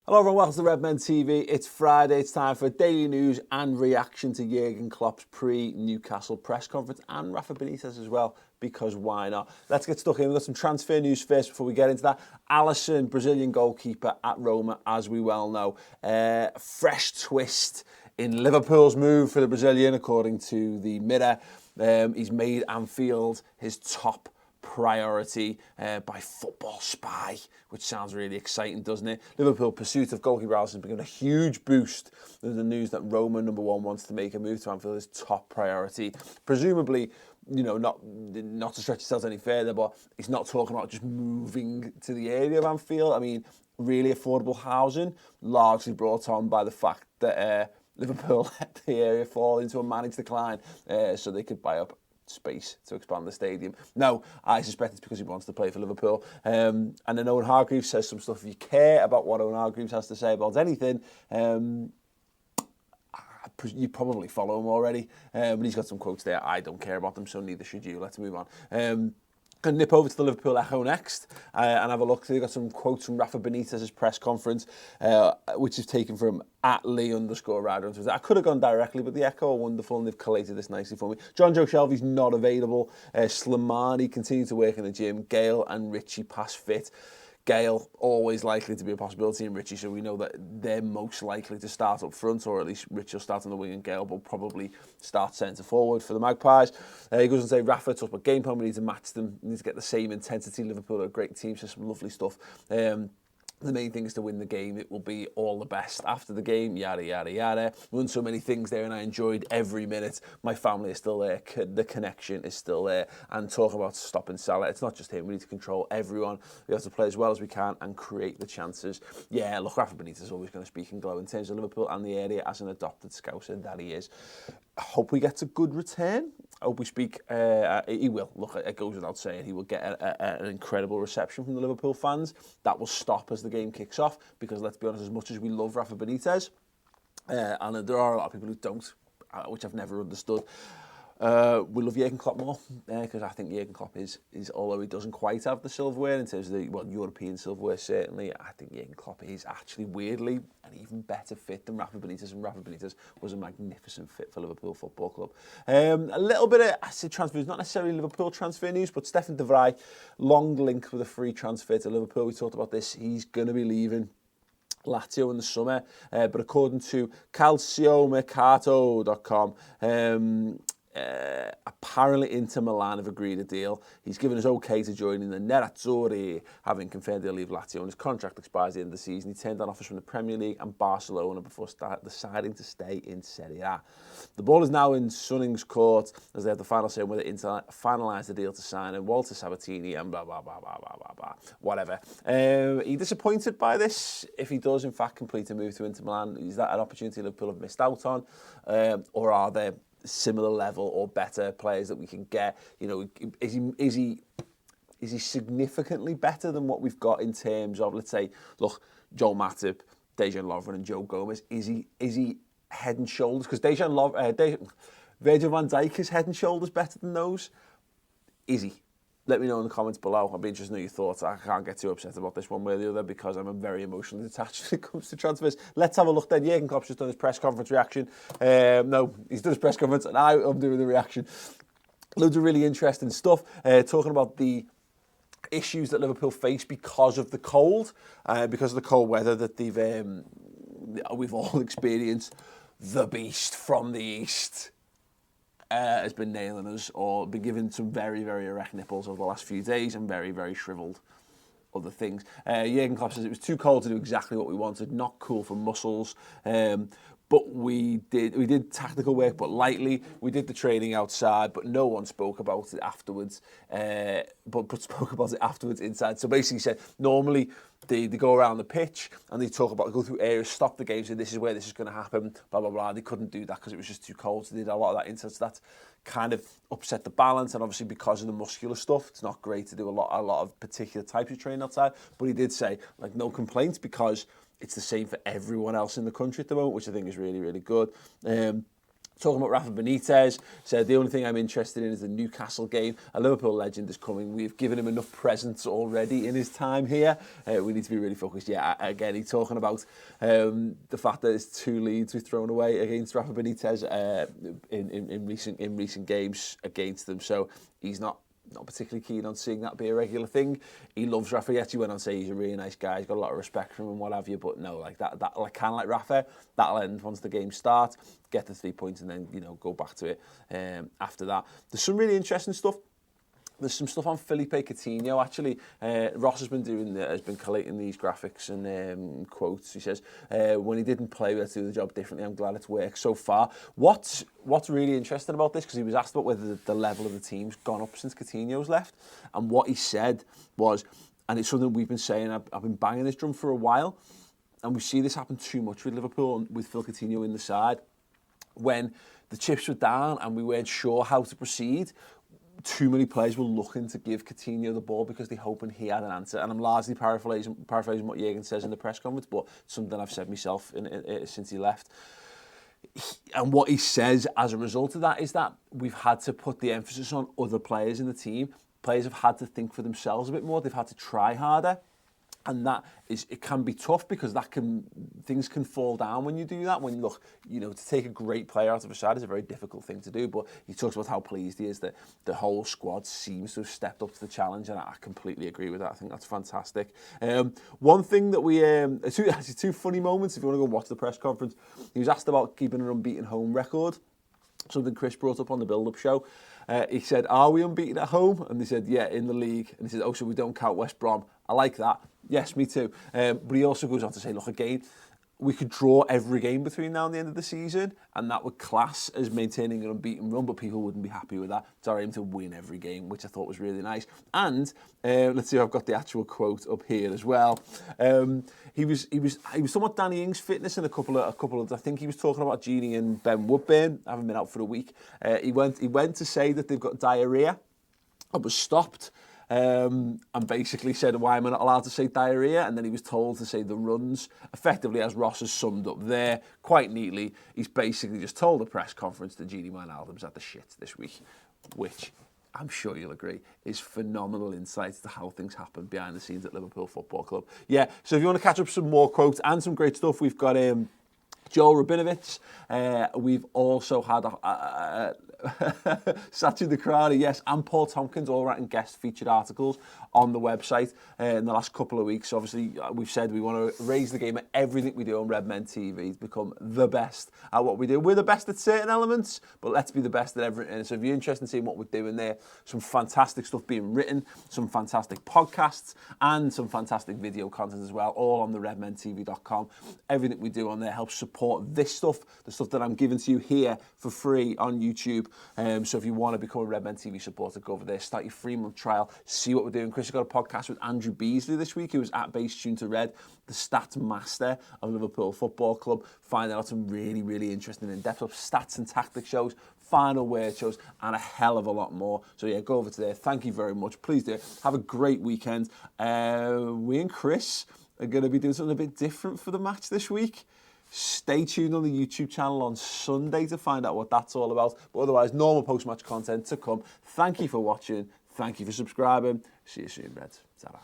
Hello everyone, welcome to Redmen TV. It's Friday, it's time for daily news and reaction to Jurgen Klopp's pre-Newcastle press conference and Rafa Benitez as well, because why not? Let's get stuck in. We've got some transfer news first before we get into that. Alisson, Brazilian goalkeeper at Roma, as we well know. Fresh twist in Liverpool's move for the Brazilian, according to the Mirror. He's made Anfield his top priority by Football Spy, which sounds really exciting, doesn't it? Liverpool pursuit of goalkeeper Alisson has given a huge boost. There's the news that Roma, number one, wants to make a move to Anfield as top priority. Presumably, you know, not to stretch yourselves any further, but he's not talking about just moving to the area of Anfield. I mean, really affordable housing, largely brought on by the fact that Liverpool let the area fall into a managed decline, so they could buy up space to expand the stadium. No, I suspect it's because he wants to play for Liverpool. And then Owen Hargreaves says some stuff. If you care about what Owen Hargreaves has to say about anything, you probably follow him already. But he's got some quotes there. I don't care about them, so neither should you. Let's move on. Going to nip over to the Liverpool Echo next and have a look. They've got some quotes from Rafa Benitez's press conference, which is taken from @Lee_Rider. I could have gone directly, but the Echo are wonderful and they've collated this nicely for me. John Joe Shelby's not available. Slimani continues to work in the gym. Gale and Richie pass fit. Gale, always likely to be a possibility, in Richie, so we know that they're most likely to start up front, or at least Richie will start on the wing and Gale will probably start centre forward for the Magpies. He goes on to say, Rafa talks about game plan, we need to match them, we need to get the same intensity. Liverpool are a great team, so some lovely stuff. The main thing is to win the game. It will be all the best after the game, yada, yada, yada. Won so many things there and I enjoyed every minute. My family is still there. The connection is still there. And talk about stop and Salah. It's not just him. We need to control everyone. We have to play as well as we can and create the chances. Yeah, look, Rafa Benitez is always going to speak and glow in terms of Liverpool and the area as an adopted Scouser that he is. I hope he gets a good return. I hope we speak. He will. Look, it goes without saying. He will get an incredible reception from the Liverpool fans. That will stop as the game kicks off, because let's be honest, as much as we love Rafa Benitez, and there are a lot of people who don't, which I've never understood, we love Jurgen Klopp more, because I think Jurgen Klopp is, although he doesn't quite have the silverware in terms of the European silverware, certainly, I think Jurgen Klopp is actually weirdly an even better fit than Rafa Benitez, and Rafa Benitez was a magnificent fit for Liverpool Football Club. A little bit of, I say transfer news, not necessarily Liverpool transfer news, but Stefan De Vrij, long link with a free transfer to Liverpool. We talked about this. He's going to be leaving Lazio in the summer, but according to calciomercato.com, apparently Inter Milan have agreed a deal. He's given us okay to join in the Nerazzurri, having confirmed he'll leave Lazio and his contract expires at the end of the season. He turned down offers from the Premier League and Barcelona before deciding to stay in Serie A. The ball is now in Sunning's court as they have the final say on whether Inter finalise the deal to sign him. Walter Sabatini and blah, blah, blah, blah, blah, blah, blah, whatever. Are you disappointed by this? If he does, in fact, complete a move to Inter Milan, is that an opportunity Liverpool have missed out on? Or are there similar level or better players that we can get? You know, is he significantly better than what we've got in terms of, let's say, look, Joel Matip, Dejan Lovren and Joe Gomez? Is he head and shoulders? Because Virgil van Dijk is head and shoulders better than those. Is he? Let me know in the comments below. I'd be interested to know your thoughts. I can't get too upset about this one way or the other, because I'm very emotionally attached when it comes to transfers. Let's have a look then. Jurgen Klopp's just done his press conference reaction. No, he's done his press conference and I'm doing the reaction. Loads of really interesting stuff. Talking about the issues that Liverpool face because of the cold weather that we've all experienced. The beast from the east has been nailing us, or been given some very, very erect nipples over the last few days and very, very shriveled other things. Jurgen Klopp says it was too cold to do exactly what we wanted, not cool for muscles. But we did tactical work, but lightly. We did the training outside, but no one spoke about it afterwards. But spoke about it afterwards inside. So basically, he said normally they go around the pitch and they go through areas, stop the game, say this is where this is going to happen, blah blah blah. They couldn't do that because it was just too cold. So they did a lot of that inside. So that kind of upset the balance, and obviously because of the muscular stuff, it's not great to do a lot of particular types of training outside. But he did say like no complaints, because it's the same for everyone else in the country at the moment, which I think is really, really good. Talking about Rafa Benitez, said the only thing I'm interested in is the Newcastle game. A Liverpool legend is coming. We've given him enough presents already in his time here. We need to be really focused. Yeah, again, he's talking about the fact that there's 2 leads we've thrown away against Rafa Benitez in recent games against them. So he's not particularly keen on seeing that be a regular thing. He loves Rafa. Yes, he went on to say he's a really nice guy. He's got a lot of respect for him and what have you. But no, like that like kind of like Rafa, that'll end once the game starts. Get the 3 points and then go back to it after that. There's some really interesting stuff. There's some stuff on Felipe Coutinho, actually. Ross has been collating these graphics and quotes. He says, when he didn't play, we had to do the job differently. I'm glad it's worked so far. What's really interesting about this, because he was asked about whether the level of the team's gone up since Coutinho's left, and what he said was, and it's something we've been saying, I've been banging this drum for a while, and we see this happen too much with Liverpool and with Phil Coutinho in the side. When the chips were down and we weren't sure how to proceed, too many players were looking to give Coutinho the ball because they're hoping he had an answer. And I'm largely paraphrasing what Jurgen says in the press conference, but something I've said myself since he left. And what he says as a result of that is that we've had to put the emphasis on other players in the team. Players have had to think for themselves a bit more. They've had to try harder. And it can be tough because things can fall down when you do that. When you look, to take a great player out of a side is a very difficult thing to do. But he talks about how pleased he is that the whole squad seems to have stepped up to the challenge, and I completely agree with that. I think that's fantastic. One thing that actually 2 funny moments. If you want to go watch the press conference, he was asked about keeping an unbeaten home record. Something Chris brought up on the build-up show. He said, "Are we unbeaten at home?" And they said, "Yeah, in the league." And he said, "Oh, so we don't count West Brom." I like that. Yes, me too. But he also goes on to say, look, again, we could draw every game between now and the end of the season, and that would class as maintaining an unbeaten run, but people wouldn't be happy with that. It's our aim to win every game, which I thought was really nice. And let's see if I've got the actual quote up here as well. He was talking about Danny Ings' fitness and a couple of I think he was talking about Gini and Ben Woodburn. I haven't been out for a week. He went to say that they've got diarrhea. I was stopped. And basically said, why am I not allowed to say diarrhea? And then he was told to say the runs. Effectively, as Ross has summed up there quite neatly, he's basically just told the press conference that Gini Wijnaldum's had the shit this week, which I'm sure you'll agree is phenomenal insight to how things happen behind the scenes at Liverpool Football Club. Yeah, so if you want to catch up some more quotes and some great stuff, we've got Joel Rabinowitz. We've also had Sachi Dakrani, yes, and Paul Tompkins all writing guest featured articles on the website in the last couple of weeks. Obviously, we've said we want to raise the game at everything we do on Redmen TV to become the best at what we do. We're the best at certain elements, but let's be the best at everything. So if you're interested in seeing what we're doing there, some fantastic stuff being written, some fantastic podcasts, and some fantastic video content as well, all on the redmentv.com. Everything we do on there helps support this stuff, the stuff that I'm giving to you here for free on YouTube. So if you want to become a Redmen TV supporter, go over there, start your 3-month trial, see what we're doing. Chris has got a podcast with Andrew Beasley this week, who was at Base Tune to Red, the stats master of Liverpool Football Club, finding out some really, really interesting in-depth stats and tactics shows, final word shows, and a hell of a lot more. So yeah, go over to there. Thank you very much. Please do. Have a great weekend. We and Chris are going to be doing something a bit different for the match this week. Stay tuned on the YouTube channel on Sunday to find out what that's all about. But otherwise, normal post-match content to come. Thank you for watching. Thank you for subscribing. See you soon, Reds. Ta-ra.